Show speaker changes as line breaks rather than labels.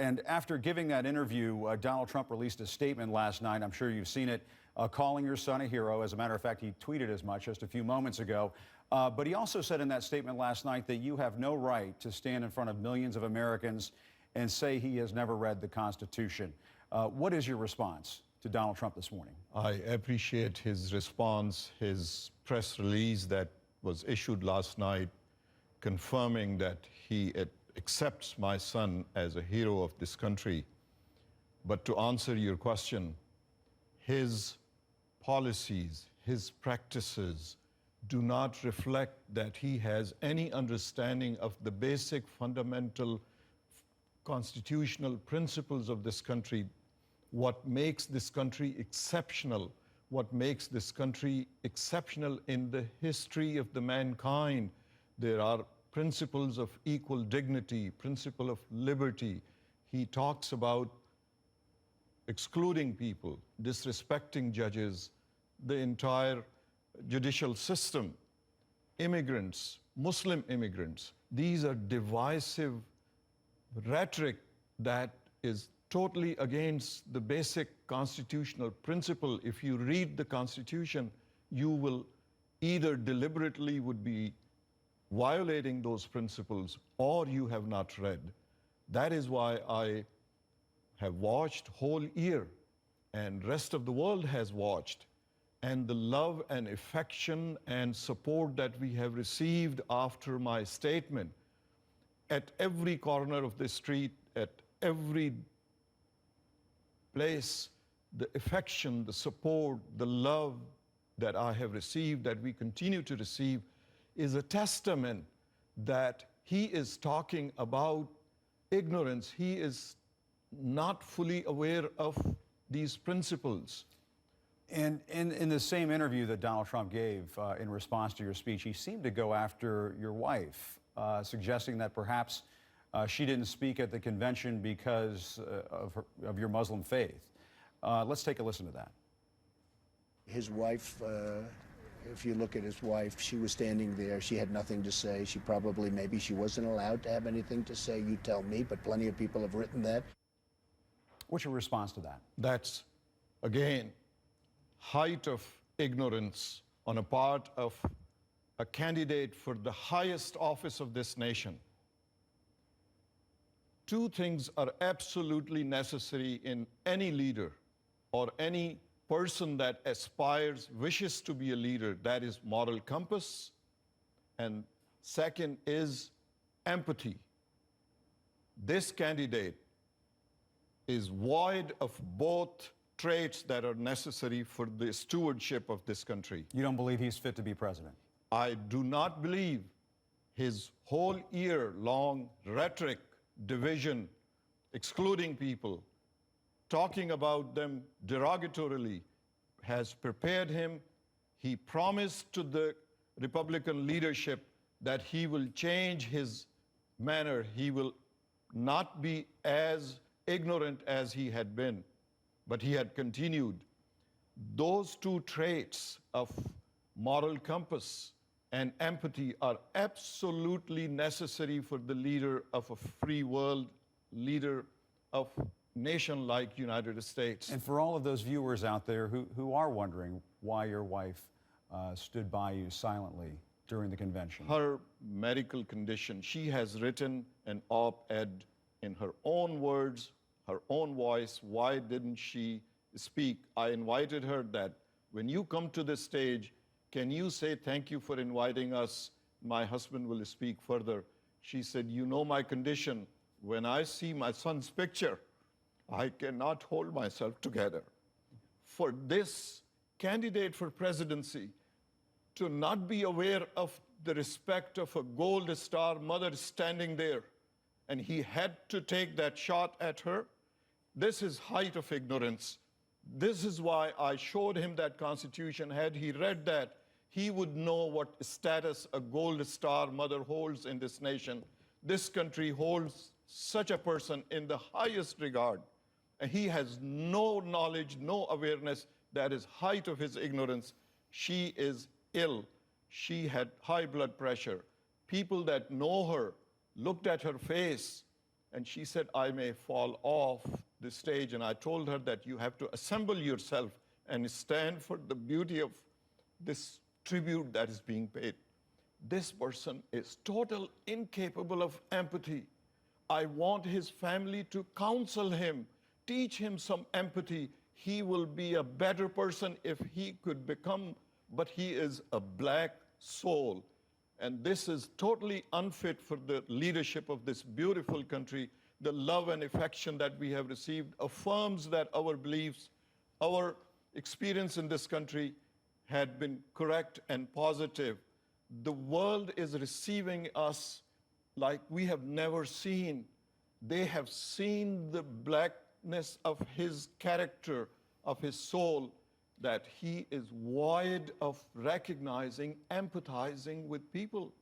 And after giving that interview, Donald Trump released a statement last night. I'm sure you've seen it, calling your son a hero. As a matter of fact, he tweeted as much just a few moments ago. But he also said in that statement last night that you have no right to stand in front of millions of Americans and say he has never read the Constitution. What is your response to Donald Trump this morning?
I appreciate his response, his press release that was issued last night, confirming that he accepts my son as a hero of this country. But to answer your question, his policies, his practices do not reflect that he has any understanding of the basic fundamental constitutional principles of this country, what makes this country exceptional, what makes this country exceptional in the history of the mankind. There are principles of equal dignity, principle of liberty. He talks about excluding people, disrespecting judges, the entire judicial system, immigrants, Muslim immigrants. These are divisive rhetoric that is totally against the basic constitutional principle. If you read the Constitution, you will either deliberately would be violating those principles or you have not read. That is why I have watched whole year and rest of the world has watched, and the love and affection and support that we have received after my statement at every corner of the street, at every place, the affection, the support, the love that I have received, that we continue to receive, is a testament that he is talking about ignorance. He is not fully aware of these principles.
And in the same interview that Donald Trump gave in response to your speech, he seemed to go after your wife, suggesting that perhaps she didn't speak at the convention because of your Muslim faith. Let's take a listen to that.
His wife, if you look at his wife, she was standing there. She had nothing to say. She probably, maybe she wasn't allowed to have anything to say. You tell me, but plenty of people have written that.
What's your response to that?
That's, again, height of ignorance on a part of a candidate for the highest office of this nation. Two things are absolutely necessary in any leader or any person that aspires, wishes to be a leader. That is moral compass, and second is empathy. This candidate is void of both traits that are necessary for the stewardship of this country.
You don't believe he's fit to be president?
I do not believe his whole year-long rhetoric, division, excluding people, talking about them derogatorily, has prepared him. He promised to the Republican leadership that he will change his manner. He will not be as ignorant as he had been, but he had continued. Those two traits of moral compass and empathy are absolutely necessary for the leader of a free world, leader of a nation like United States.
And for all of those viewers out there who are wondering why your wife stood by you silently during the convention.
Her medical condition, she has written an op-ed in her own words, her own voice. Why didn't she speak? I invited her that when you come to the stage, can you say thank you for inviting us? My husband will speak further. She said, you know my condition. When I see my son's picture, I cannot hold myself together. For this candidate for presidency to not be aware of the respect of a gold star mother standing there, and he had to take that shot at her, this is height of ignorance. This is why I showed him that Constitution. Had he read that, he would know what status a gold star mother holds in this nation. This country holds such a person in the highest regard. And he has no knowledge, no awareness. That is height of his ignorance. She is ill. She had high blood pressure. People that know her looked at her face And she said, I may fall off the stage. And I told her that you have to assemble yourself and stand for the beauty of this tribute that is being paid. This person is totally incapable of empathy. I want his family to counsel him, teach him some empathy. He will be a better person if he could become, but he is a black soul. And this is totally unfit for the leadership of this beautiful country. The love and affection that we have received affirms that our beliefs, our experience in this country had been correct and positive. The world is receiving us like we have never seen. They have seen the blackness of his character, of his soul, that he is void of recognizing, empathizing with people.